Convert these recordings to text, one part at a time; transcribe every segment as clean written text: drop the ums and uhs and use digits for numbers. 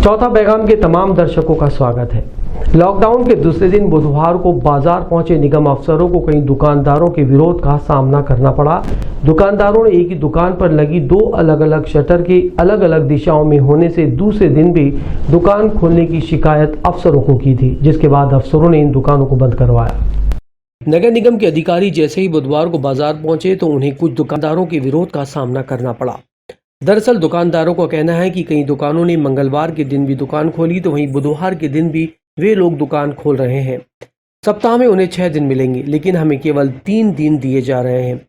चौथा पैगाम के तमाम दर्शकों का स्वागत है। लॉकडाउन के दूसरे दिन बुधवार को बाजार पहुंचे निगम अफसरों को कई दुकानदारों के विरोध का सामना करना पड़ा। दुकानदारों ने एक ही दुकान पर लगी दो अलग अलग शटर के अलग अलग दिशाओं में होने से दूसरे दिन भी दुकान खोलने की शिकायत अफसरों को की थी, जिसके बाद अफसरों ने इन दुकानों को बंद करवाया। नगर निगम के अधिकारी जैसे ही बुधवार को बाजार पहुंचे तो उन्हें कुछ दुकानदारों के विरोध का सामना करना पड़ा। दरअसल दुकानदारों का कहना है कि कई दुकानों ने मंगलवार के दिन भी दुकान खोली तो वहीं बुधवार के दिन भी वे लोग दुकान खोल रहे हैं। सप्ताह में उन्हें 6 दिन मिलेंगे, लेकिन हमें केवल 3 दिन दिए जा रहे हैं।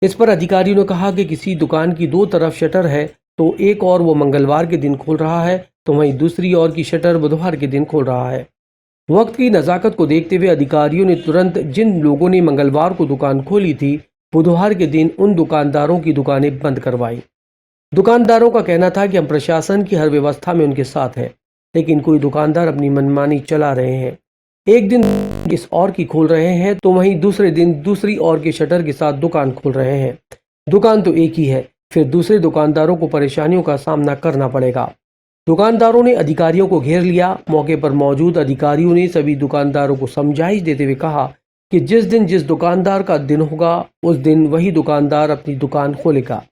इस पर अधिकारियों ने कहा कि किसी दुकान की 2 तरफ शटर है तो एक और वो मंगलवार के दिन खोल रहा है तो वहीं दूसरी ओर की शटर बुधवार के दिन खोल रहा है। वक्त की नज़ाकत को देखते हुए अधिकारियों ने तुरंत जिन लोगों ने मंगलवार को दुकान खोली थी बुधवार के दिन उन दुकानदारों की दुकानें बंद करवाई। दुकानदारों का कहना था कि हम प्रशासन की हर व्यवस्था में उनके साथ हैं, लेकिन कोई दुकानदार अपनी मनमानी चला रहे हैं। एक दिन इस और की खोल रहे हैं तो वहीं दूसरे दिन दूसरी और के शटर के साथ दुकान खोल रहे हैं। दुकान तो एक ही है, फिर दूसरे दुकानदारों को परेशानियों का सामना करना पड़ेगा। दुकानदारों ने अधिकारियों को घेर लिया। मौके पर मौजूद अधिकारियों ने सभी दुकानदारों को समझाइश देते हुए कहा कि जिस दिन जिस दुकानदार का दिन होगा उस दिन वही दुकानदार अपनी दुकान खोलेगा,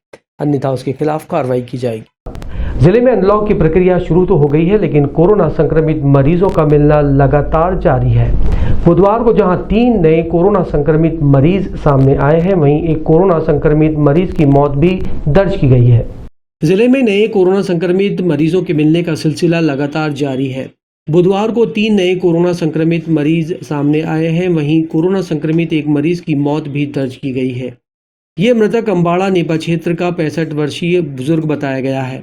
अन्यथा उसके खिलाफ कार्रवाई की जाएगी। जिले में अनलॉक की प्रक्रिया शुरू तो हो गई है, लेकिन कोरोना संक्रमित मरीजों का मिलना लगातार जारी है। बुधवार को जहां 3 नए कोरोना संक्रमित मरीज सामने आए हैं, वहीं एक कोरोना संक्रमित मरीज की मौत भी दर्ज की गई है। जिले में नए कोरोना संक्रमित मरीजों के मिलने का सिलसिला लगातार जारी है। बुधवार को 3 नए कोरोना संक्रमित मरीज सामने आए हैं, वहीं कोरोना संक्रमित एक मरीज की मौत भी दर्ज की गई है। ये मृतक अम्बाड़ा नेपा क्षेत्र का 65 वर्षीय बुजुर्ग बताया गया है।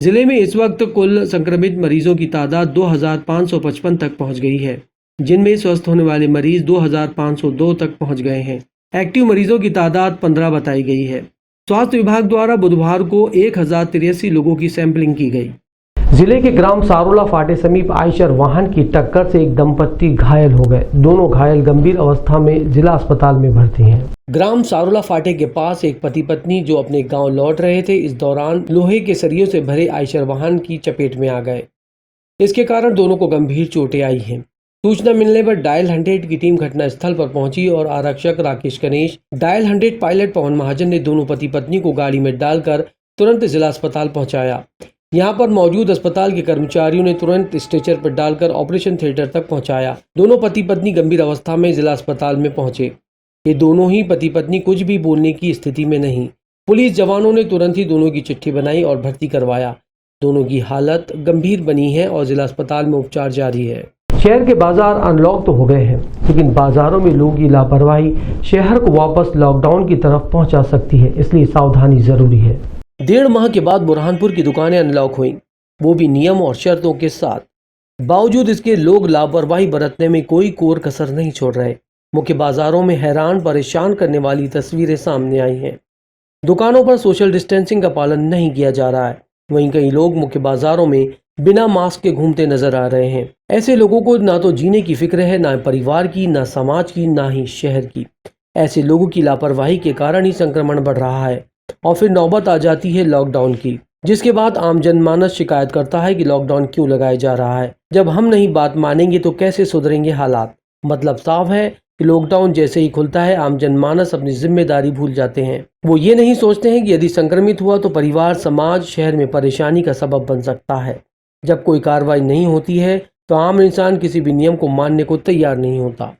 जिले में इस वक्त कुल संक्रमित मरीजों की तादाद 2555 तक पहुंच गई है, जिनमें स्वस्थ होने वाले मरीज 2502 तक पहुंच गए हैं। एक्टिव मरीजों की तादाद 15 बताई गई है। स्वास्थ्य विभाग द्वारा बुधवार को 1083 लोगों की सैंपलिंग की गई। जिले के ग्राम सारोला फाटे समीप आयशर वाहन की टक्कर से एक दंपत्ति घायल हो गए। दोनों घायल गंभीर अवस्था में जिला अस्पताल में भर्ती हैं। ग्राम सारोला फाटे के पास एक पति पत्नी जो अपने गांव लौट रहे थे, इस दौरान लोहे के सरियों से भरे आयशर वाहन की चपेट में आ गए। इसके कारण दोनों को गंभीर चोटें आई हैं। सूचना मिलने पर डायल 100 की टीम घटनास्थल पर पहुंची और आरक्षक राकेश गणेश, डायल 100 पायलट पवन महाजन ने दोनों पति पत्नी को गाड़ी में डालकर तुरंत जिला अस्पताल पहुंचाया। यहाँ पर मौजूद अस्पताल के कर्मचारियों ने तुरंत स्ट्रेचर पर डालकर ऑपरेशन थिएटर तक पहुंचाया। दोनों पति पत्नी गंभीर अवस्था में जिला अस्पताल में पहुंचे। ये दोनों ही पति पत्नी कुछ भी बोलने की स्थिति में नहीं। पुलिस जवानों ने तुरंत ही दोनों की चिट्ठी बनाई और भर्ती करवाया। दोनों की हालत गंभीर बनी है और जिला अस्पताल में उपचार जारी है। शहर के बाजार अनलॉक तो हो गए हैं, लेकिन बाजारों में लोगों की लापरवाही शहर को वापस लॉकडाउन की तरफ पहुंचा सकती है, इसलिए सावधानी जरूरी है। 1.5 माह के बाद बुरहानपुर की दुकानें अनलॉक हुई, वो भी नियम और शर्तों के साथ। बावजूद इसके लोग लापरवाही बरतने में कोई कोर कसर नहीं छोड़ रहे। मुख्य बाजारों में हैरान परेशान करने वाली तस्वीरें सामने आई हैं। दुकानों पर सोशल डिस्टेंसिंग का पालन नहीं किया जा रहा है। वहीं कई लोग मुख्य बाजारों में बिना मास्क के घूमते नजर आ रहे हैं। ऐसे लोगों को ना तो जीने की फिक्र है, ना परिवार की, ना समाज की, ना ही शहर की। ऐसे लोगों की लापरवाही के कारण ही संक्रमण बढ़ रहा है और फिर नौबत आ जाती है लॉकडाउन की, जिसके बाद आम जनमानस शिकायत करता है कि लॉकडाउन क्यों लगाया जा रहा है। जब हम नहीं बात मानेंगे तो कैसे सुधरेंगे हालात। मतलब साफ है कि लॉकडाउन जैसे ही खुलता है आम जनमानस अपनी जिम्मेदारी भूल जाते हैं। वो ये नहीं सोचते हैं कि यदि संक्रमित हुआ तो परिवार, समाज, शहर में परेशानी का सबब बन सकता है। जब कोई कार्रवाई नहीं होती है तो आम इंसान किसी भी नियम को मानने को तैयार नहीं होता।